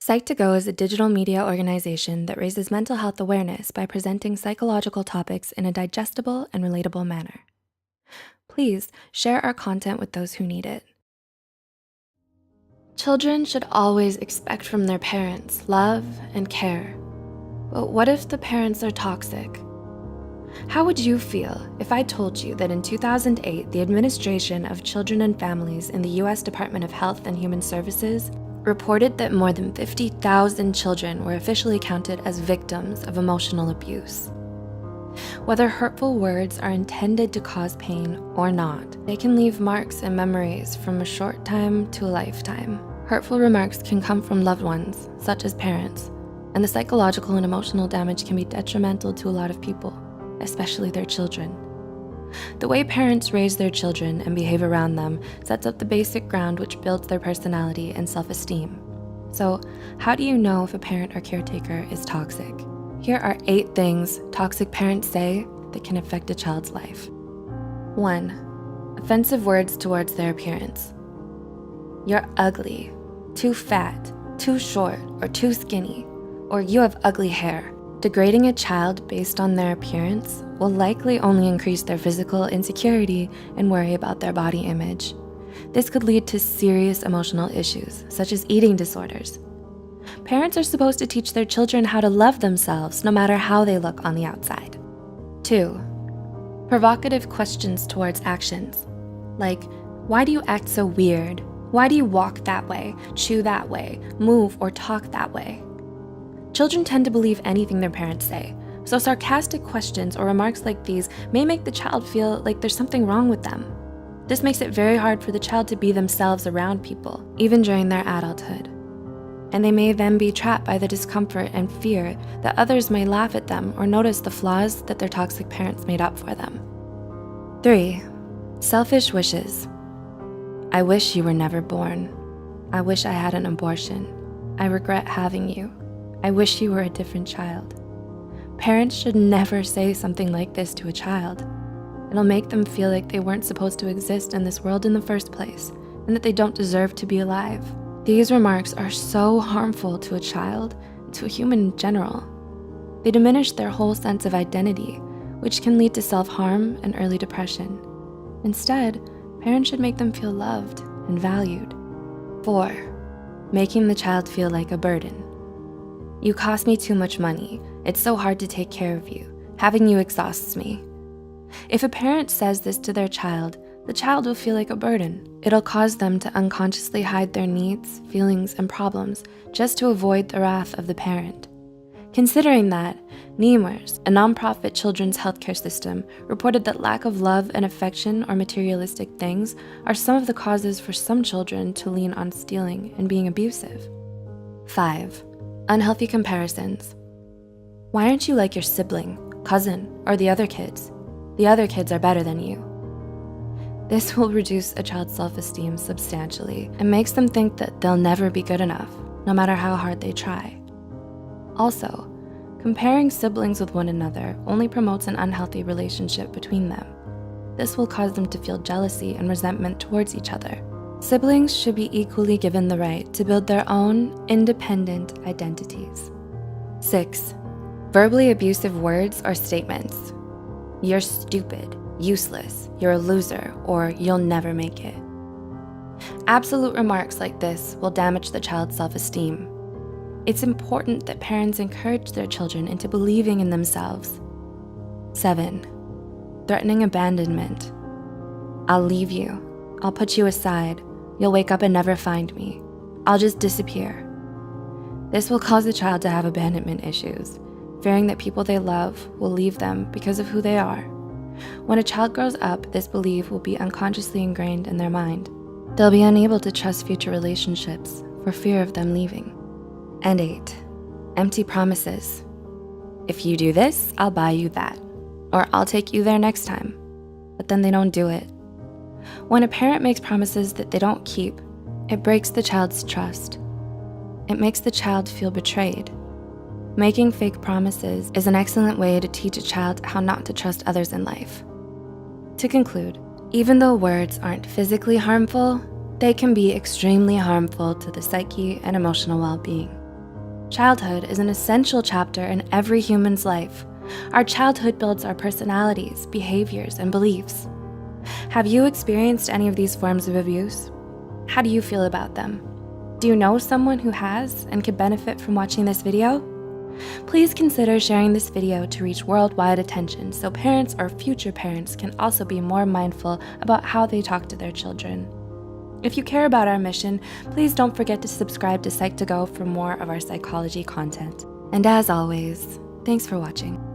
Psych2Go is a digital media organization that raises mental health awareness by presenting psychological topics in a digestible and relatable manner. Please share our content with those who need it. Children should always expect from their parents love and care. But what if the parents are toxic? How would you feel if I told you that in 2008, the Administration of Children and Families in the US Department of Health and Human Services reported that more than 50,000 children were officially counted as victims of emotional abuse? Whether hurtful words are intended to cause pain or not, they can leave marks and memories from a short time to a lifetime. Hurtful remarks can come from loved ones, such as parents, and the psychological and emotional damage can be detrimental to a lot of people, especially their children. The way parents raise their children and behave around them sets up the basic ground which builds their personality and self-esteem. So, how do you know if a parent or caretaker is toxic? Here are 8 things toxic parents say that can affect a child's life. 1. Offensive words towards their appearance. You're ugly, too fat, too short, or too skinny, or you have ugly hair. Degrading a child based on their appearance will likely only increase their physical insecurity and worry about their body image. This could lead to serious emotional issues, such as eating disorders. Parents are supposed to teach their children how to love themselves no matter how they look on the outside. 2. Provocative questions towards actions, like, why do you act so weird? Why do you walk that way, chew that way, move or talk that way? Children tend to believe anything their parents say, so sarcastic questions or remarks like these may make the child feel like there's something wrong with them. This makes it very hard for the child to be themselves around people, even during their adulthood. And they may then be trapped by the discomfort and fear that others may laugh at them or notice the flaws that their toxic parents made up for them. 3. Selfish wishes. I wish you were never born. I wish I had an abortion. I regret having you. I wish you were a different child. Parents should never say something like this to a child. It'll make them feel like they weren't supposed to exist in this world in the first place, and that they don't deserve to be alive. These remarks are so harmful to a child, and to a human in general. They diminish their whole sense of identity, which can lead to self-harm and early depression. Instead, parents should make them feel loved and valued. 4. Making the child feel like a burden. You cost me too much money. It's so hard to take care of you. Having you exhausts me. If a parent says this to their child, the child will feel like a burden. It'll cause them to unconsciously hide their needs, feelings, and problems just to avoid the wrath of the parent. Considering that, Nemours, a nonprofit children's healthcare system, reported that lack of love and affection or materialistic things are some of the causes for some children to lean on stealing and being abusive. 5. Unhealthy comparisons. Why aren't you like your sibling, cousin, or the other kids? The other kids are better than you. This will reduce a child's self-esteem substantially and makes them think that they'll never be good enough, no matter how hard they try. Also, comparing siblings with one another only promotes an unhealthy relationship between them. This will cause them to feel jealousy and resentment towards each other. Siblings should be equally given the right to build their own independent identities. 6. Verbally abusive words or statements. You're stupid, useless, you're a loser, or you'll never make it. Absolute remarks like this will damage the child's self-esteem. It's important that parents encourage their children into believing in themselves. 7. Threatening abandonment. I'll leave you. I'll put you aside. You'll wake up and never find me. I'll just disappear. This will cause the child to have abandonment issues, fearing that people they love will leave them because of who they are. When a child grows up, this belief will be unconsciously ingrained in their mind. They'll be unable to trust future relationships for fear of them leaving. And 8. Empty promises. If you do this, I'll buy you that, or I'll take you there next time. But then they don't do it. When a parent makes promises that they don't keep, it breaks the child's trust. It makes the child feel betrayed. Making fake promises is an excellent way to teach a child how not to trust others in life. To conclude, even though words aren't physically harmful, they can be extremely harmful to the psyche and emotional well-being. Childhood is an essential chapter in every human's life. Our childhood builds our personalities, behaviors, and beliefs. Have you experienced any of these forms of abuse? How do you feel about them? Do you know someone who has and could benefit from watching this video? Please consider sharing this video to reach worldwide attention so parents or future parents can also be more mindful about how they talk to their children. If you care about our mission, please don't forget to subscribe to Psych2Go for more of our psychology content. And as always, thanks for watching.